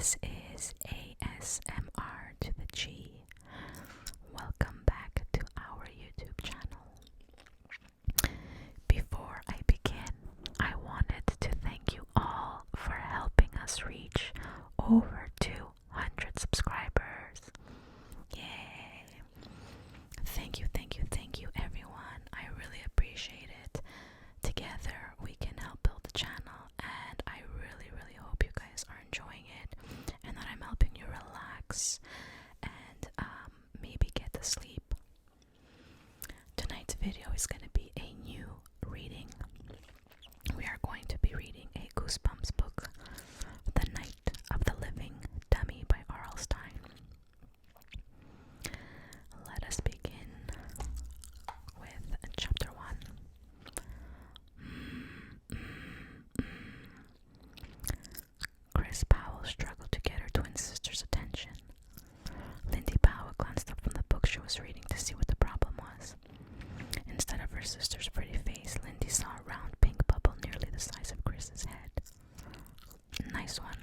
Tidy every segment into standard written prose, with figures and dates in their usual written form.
This is ASMR to the G. Welcome back to our YouTube channel. Before I begin, I wanted to thank you all for helping us reach over 200 subscribers. Yay! Thank you everyone. I really appreciate it. Together we can help build the channel, and I really hope you guys are enjoying it and that I'm helping you relax and maybe get to sleep. Tonight's video is going to be a new reading. We are going to be reading a Goosebumps book, The Night of the Living Dummy by R.L. Stine. Let us begin with chapter 1. Chris Powell struggled to get her twin sister's attention. Lindy Powell glanced up from the book she was reading to see what the problem was. Instead of her sister's pretty face, Lindy saw a round pink bubble nearly the size of Chris's head. "Nice one,"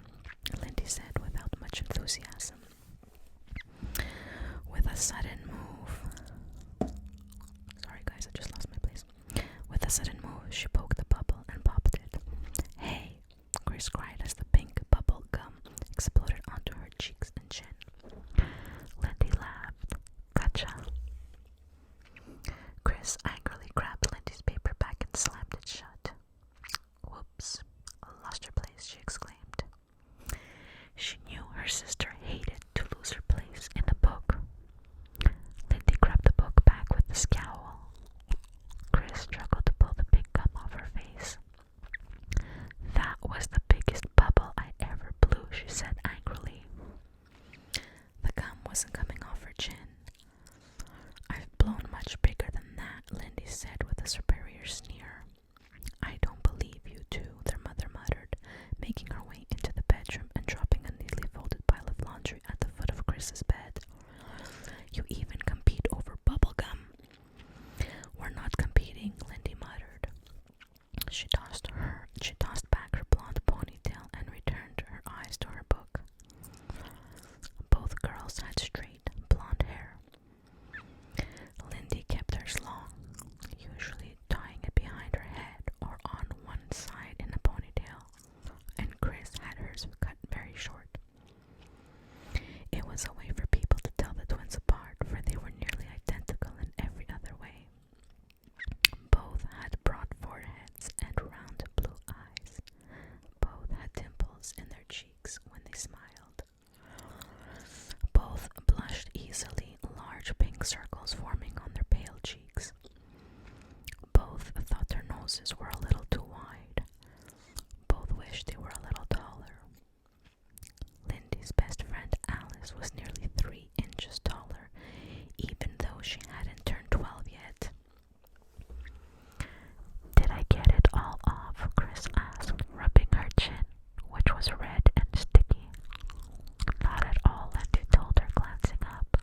Lindy said without much enthusiasm. With a sudden move... Sorry guys, I just lost my place. With a sudden move, she poked the bubble and popped it. "Hey!" Chris cried as the pink bubble gum exploded onto her cheeks and chin. Lindy laughed. "Gotcha." Chris angrily grabbed Lindy's paper bag and slammed it shut. "Whoops, lost her place," she exclaimed. She knew her sister hated to lose her place in the book. Lindy grabbed the book back with a scowl. Chris struggled to pull the pink gum off her face. "That was the biggest bubble I ever blew," she said angrily. The gum wasn't coming off her chin. "I've blown much bigger than that," Lindy said with a superior sneer. "I don't believe you two," their mother muttered, making her way into the bedroom and dropping a neatly folded pile of laundry at the foot of Chris's bed. "You even compete over bubble gum." "We're not competing," Lindy muttered. She tossed back her blonde ponytail and returned her eyes to her book. Both girls had straight, blonde hair. Lindy kept hers long, usually tying it behind her head or on one side in a ponytail, and Chris had hers cut very short. It was a way for people to tell the twins apart, for they were nearly identical in every other way. Both had broad foreheads and round blue eyes. Both had dimples in their cheeks when they smiled. Both blushed easily, large pink circles forming on their pale cheeks. Both thought their noses were a little too wide. Both wished they were a little taller. Lindy's best friend Alice was nearly 3 inches taller, even though she hadn't turned 12 yet. "Did I get it all off?" Chris asked, rubbing her chin, which was red and sticky. "Not at all," Lindy told her, glancing up.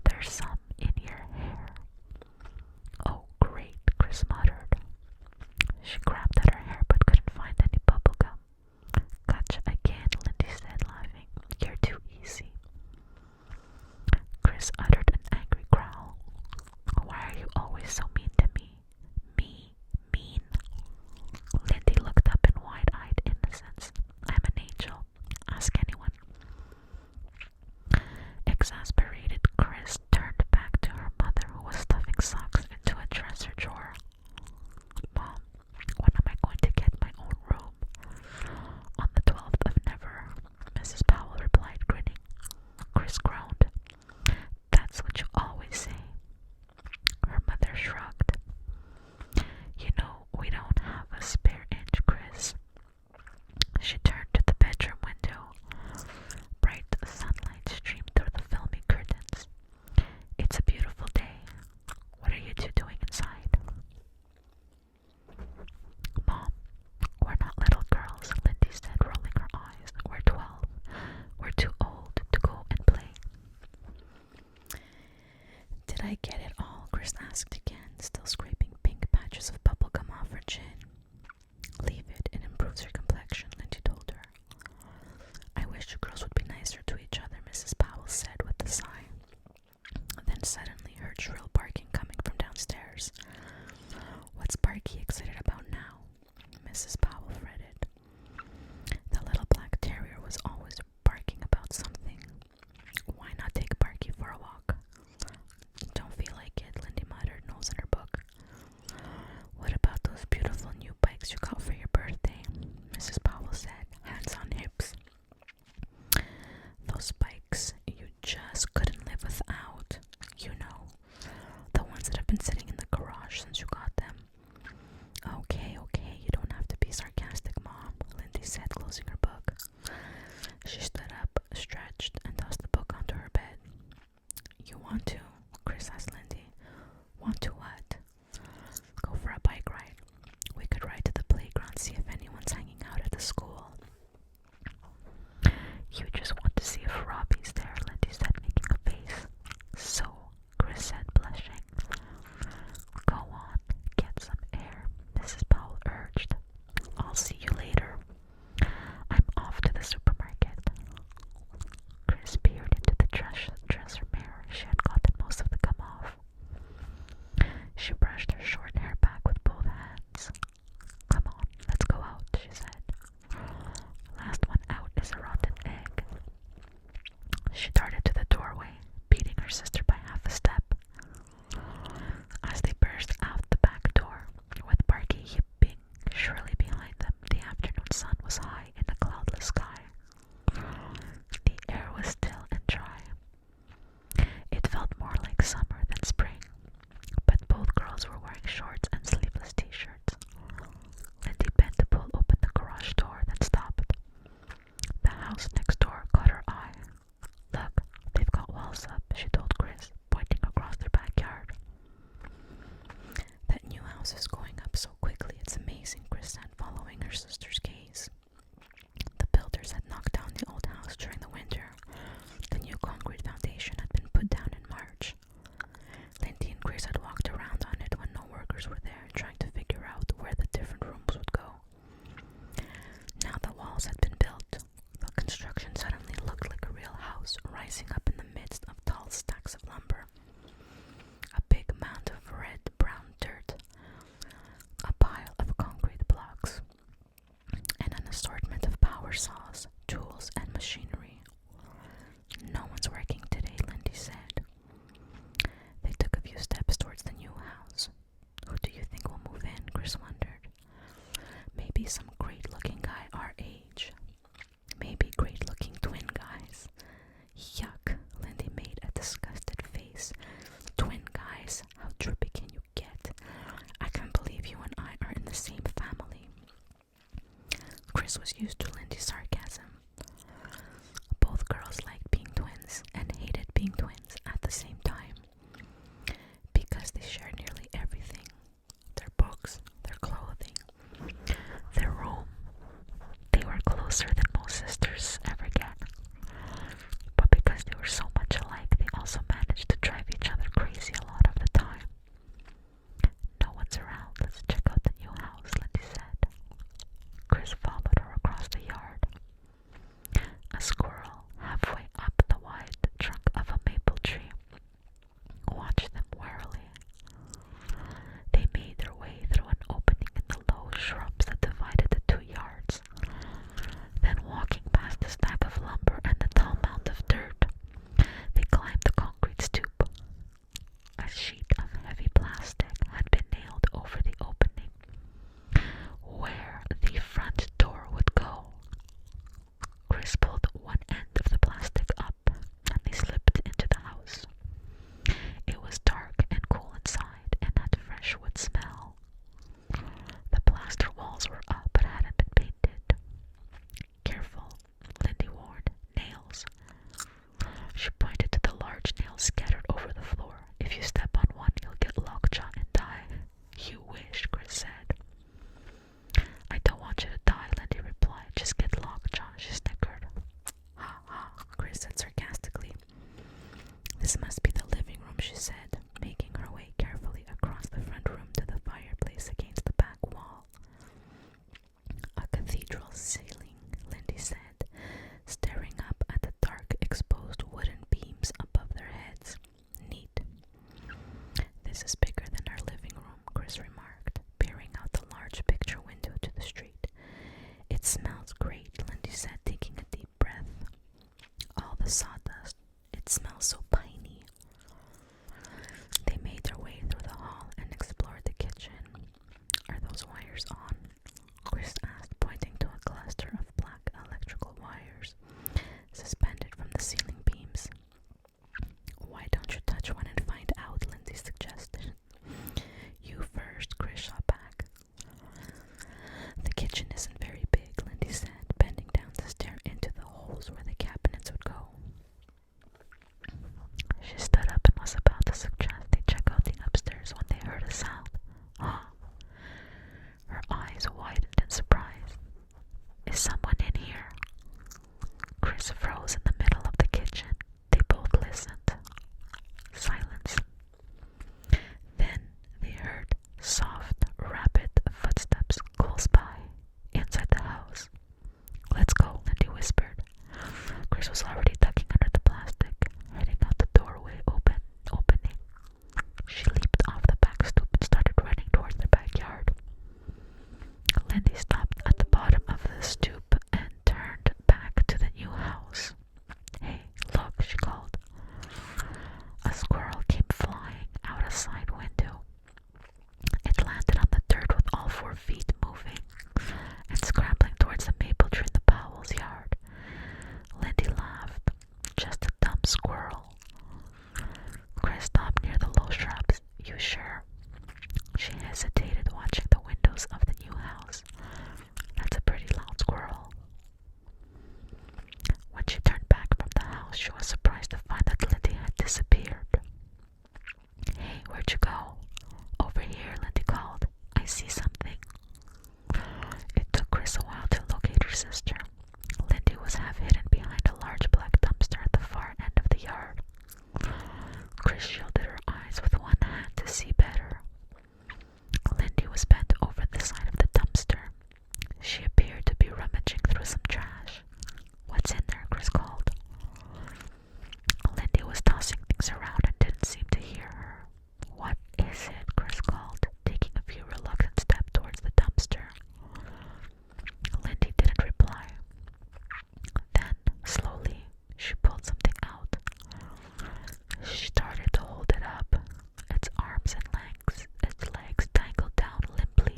"There's some in your hair." "Oh, great," Chris muttered. She grabbed at her hair but couldn't find any bubble gum. "Gotcha again," Lindy said, laughing. "You're too easy." Chris uttered an angry growl. "Why are you always so mean to me?" "Me? Mean?" Lindy looked up in wide-eyed innocence. "I'm an angel. Ask anyone." Exasperated, Chris turned back to her mother, who was stuffing socks into a dresser drawer. "Mom, when am I going to get my own room?" "On the 12th of never," Mrs. Powell replied, grinning. Chris groaned. "That's what you always say." Her mother shrugged. "You know, we don't have a spare inch, Chris." She turned to the bedroom window. Bright sunlight streamed through the filmy curtains. "It's a beautiful day. What are you two doing inside?" "Mom, we're not little girls," Lindy said, rolling her eyes. "We're 12. We're too old to go and play." "Did I get it all?" Chris asked again, still years. What's Sparky excited about now? Mrs. Powell fretted. The little black terrier was always barking about something. Why not take Sparky for a walk? Don't feel like it, Lindy muttered, nose in her book. What about those beautiful new bikes you got for your birthday? Mrs. Powell said, hands on hips. Those bikes you just couldn't live without. You know, the ones that have been sitting in the garage since you got them. Okay, you don't have to be sarcastic, Mom, Lindy said, closing her book. She stood up, stretched, and tossed the book onto her bed. You want to? Chris asked Lindy. Want to what? Go for a bike ride. We could ride to the playground, see if anyone's hanging out at the school. You just want to see if Robbie's there, Lindy said, making a face. So, Chris said, blushing. Go on, get some air, Mrs. Powell urged. I'll see you later. I'm off to the supermarket. Chris peered into the dresser mirror. She had gotten most of the gum off. She brushed her short hair back with both hands. Come on, let's go out, she said. Last one out is a rotten egg. She darted to the doorway, beating her sister by half a step. As they burst out the back door, with Barky yipping shrilly behind them, the afternoon sun was high in a cloudless sky. The air was still and dry. It felt more like summer than spring, but both girls were wearing shorts and sleeveless t-shirts. Lindy bent to pull open the garage door, then stopped. The house next door caught her eye. Look, they've got walls up, she told Chris, pointing across their backyard. That new house is going up so quickly, it's amazing, Chris said, following her sister's gaze. The builders had knocked down the old house during the winter. The new concrete foundation had been put down in March. Lindy and Chris had walked around on it when no workers were there, trying to figure out where the different rooms would go. Now the walls had been built. The construction suddenly looked like a real house, rising up in the midst of tall stacks of lumber. A big mound of red-brown dirt, a pile of concrete blocks, and an assortment of power saws, tools, and machinery. No one's working today, Lindy said. They took a few steps towards the new house. Who do you think will move in? Chris wondered. Maybe some great-looking guy our age. Maybe great-looking twin guys. Yuck, Lindy made a disgusted face. Twin guys, how drippy can you get? I can't believe you and I are in the same family. Chris was used to Lindy's sarcasm. Both girls liked being twins and hated being twins at the same time, because they shared nearly everything. Their books, their clothing, their room. They were closer than most sisters ever get. But because they were so much alike, they also managed to drive each other crazy a lot of the time. No one's around. Let's check out the new house, Lindy said. Chris followed her across the kitchen isn't very big, Lindy said, bending down to stare into the holes where the cabinets would go. She stood up and was about to suggest they check out the upstairs when they heard a sound. Huh? Her eyes widened in surprise. Is someone in here? Chris froze in the middle of the kitchen. They both listened. Silence. Then they heard soft, rapid footsteps close by, inside the house. Let's go, Lindy whispered. Chris was already ducking under the plastic, heading out the doorway opening. She leaped off the back stoop and started running towards their backyard. Lindy stopped at the bottom of the stoop and turned back to the new house. Hey, look, she called. A squirrel came flying out a side window. It landed on the dirt with all 4 feet moving and scrambling towards the maple tree in the Powell's yard. Lindy laughed. Just a dumb squirrel. Chris stopped near the low shrubs. You sure? She hesitated, watching the windows of the new house. That's a pretty loud squirrel. When she turned back from the house, she was surprised to find that Lindy had disappeared. Hey, where'd you go? Over here, Lindy called. I see something. It took Chris a while to locate her sister. Lindy was half hidden behind a large black dumpster at the far end of the yard. Chris shielded her eyes with one hand to see better. Lindy was bent over the side of the dumpster. She appeared to be rummaging through some trash. What's in there? Chris called. Lindy was tossing things around and didn't seem to hear her. What is it? Chris called, taking a few reluctant steps towards the dumpster. Lindy didn't reply. Then, slowly, she pulled something out. She started to hold it up. Its legs dangled down limply.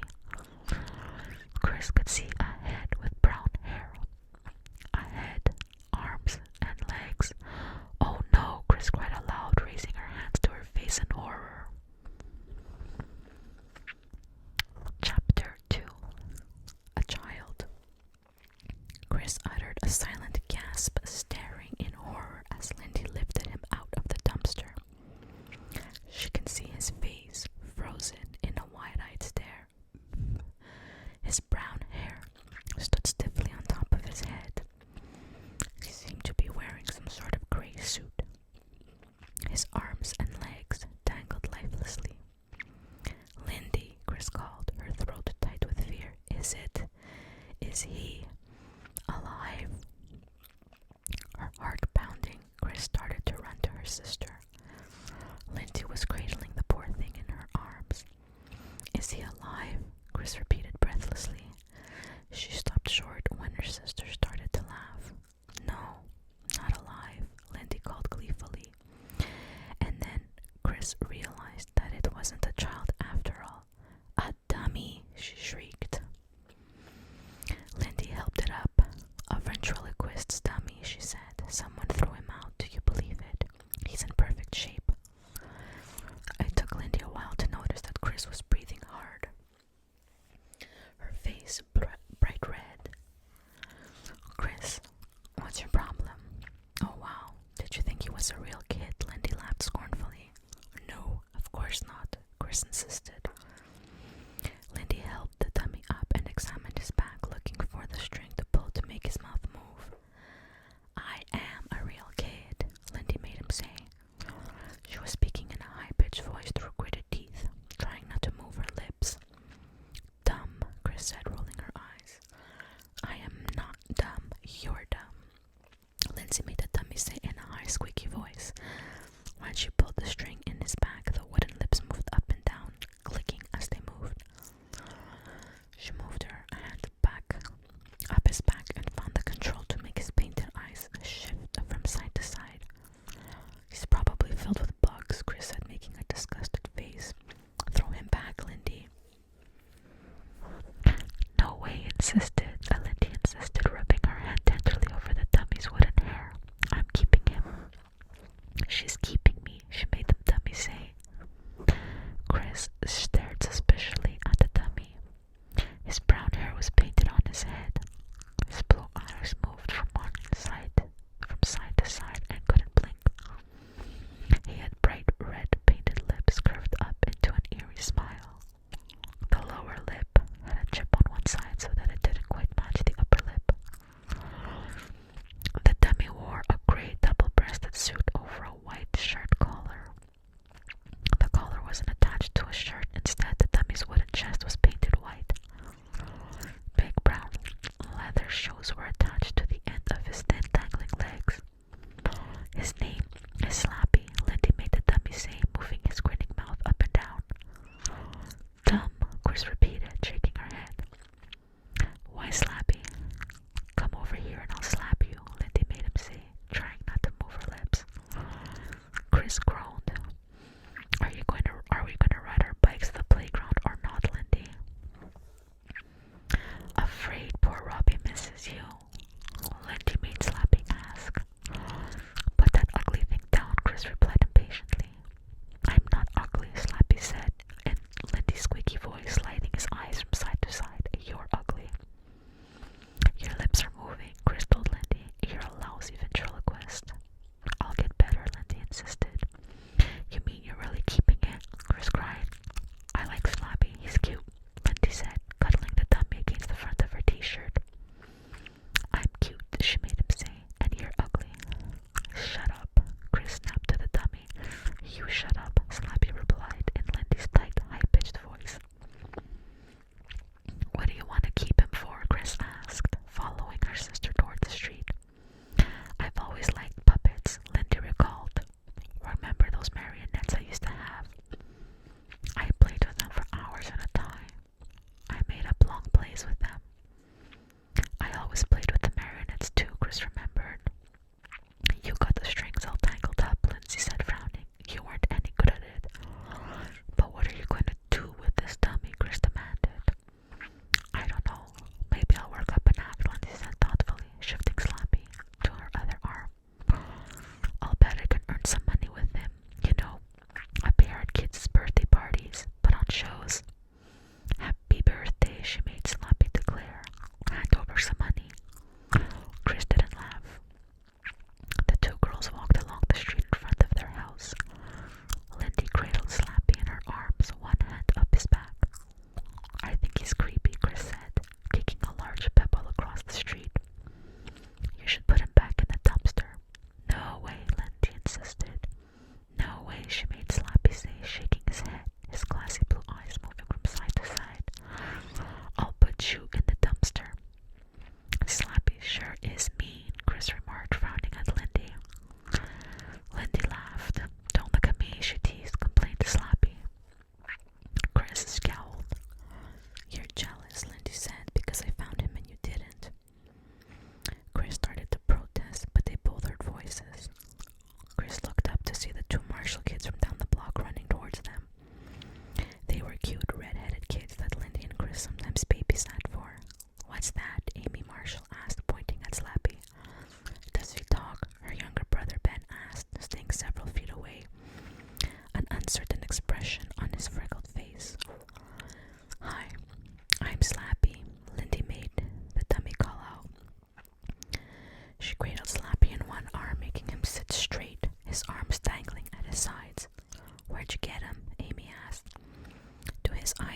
Chris could see a head with brown hair. A head, arms, and legs. Oh no, Chris cried aloud, raising her hands to her face in horror. Chapter 2. A Child. Chris uttered a silent gasp, staring in horror as Lindy lifted him out of the dumpster. She could see his face, frozen in a wide-eyed stare. His brown hair stood stiffly on top of his head. He seemed to be wearing some sort of gray suit. His arms and legs dangled lifelessly. Lindy, Chris called, her throat tight with fear. Is he alive? Her heart pounding, Chris started to run to her sister. Lindy was cradling the poor thing in her arms. Is he alive? Chris repeated breathlessly. She stopped short when her sister started to laugh. No, not alive, Lindy called gleefully. And then Chris realized that it wasn't a child after all. A dummy, she shrieked. Lindy helped it up. A ventriloquist's dummy, she said. Someone threw him out. Do you believe it? He's in perfect shape. It took Lindy a while to notice that Chris was breathing hard. Her face bright red. Chris, what's your problem? Oh wow, did you think he was a real kid? Lindy laughed scornfully. No, of course not, Chris insisted. Lindy helped the dummy up and examined his back, looking for the string to pull to make his mouth move. I am a real kid, Lindy made him say. She was speaking in a high-pitched voice through gritted teeth, trying not to move her lips. Dumb, Chris said, rolling her eyes. I am not dumb, you're dumb, Lindsay made the dummy say in a high, squeaky voice. When she pulled the string in his back, the wooden lips moved up and down, clicking as they moved. She moved her hand up his back and found the control to make his painted eyes shift from side to side. He's probably filled with bugs, Chris said, making a disgusted face. Throw him back, Lindy.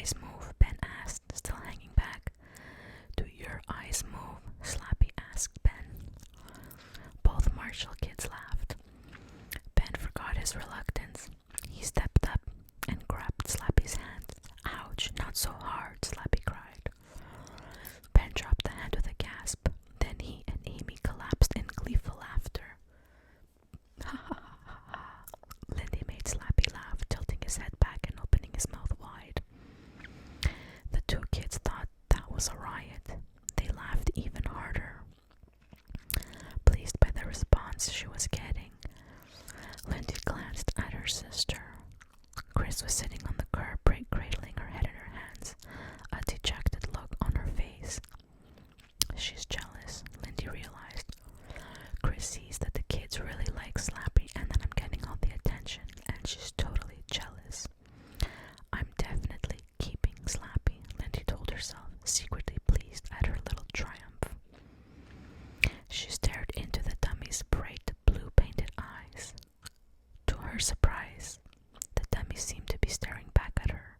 eyes move? Ben asked, still hanging back. Do your eyes move? Slappy asked Ben. Both Marshall kids laughed. Ben forgot his reluctance. He stepped up and grabbed Slappy's hand. Ouch, not so hard, Slappy cried. Ben dropped the hand with a gasp. Then he and Amy collapsed in gleeful laughter. Ha ha ha ha. Lindy made Slappy laugh, tilting his head back and opening his mouth wide. The two kids thought that was a riot. They laughed even harder, pleased by the response she was getting. Lindy glanced at her sister. Chris was sitting on the curb, cradling her head in her hands, a dejected look on her face. She's jealous, Lindy realized. Chris sees that the kids really like Slappy and that I'm getting all the attention, and she's totally jealous. I'm definitely keeping Slappy, Lindy told herself, secretly pleased at her little triumph. She stared into the dummy's bright blue painted eyes. To her surprise, the dummy seemed to be staring back at her.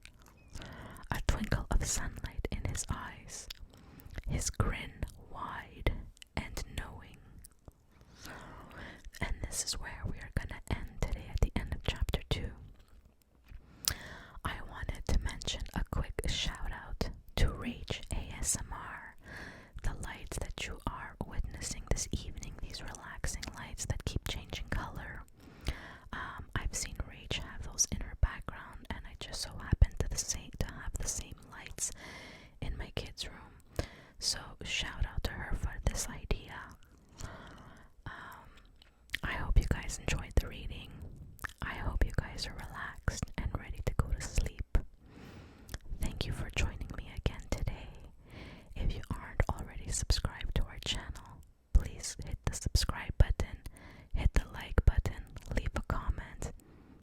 A twinkle of sunlight in his eyes, his grin wide and knowing. And this is where we are going to end today at the end of chapter 2. I wanted to mention a quick shout out to Rach ASMR. The lights that you are witnessing this evening, these relaxing lights that keep changing color. I've seen Rach have those in her background, and I just so happened to have the same lights in my kids' room. So shout out to her for this idea. I hope you guys enjoyed the reading. I hope you guys are relaxed and ready to go to sleep. Thank you for joining me again today. If you aren't already subscribed to our channel, please hit the subscribe button, hit the like button, leave a comment,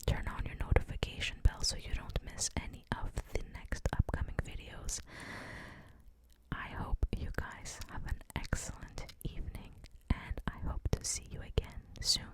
turn on your notification bell so you don't miss any of the next upcoming videos. I hope you guys have an excellent evening, and I hope to see you again soon.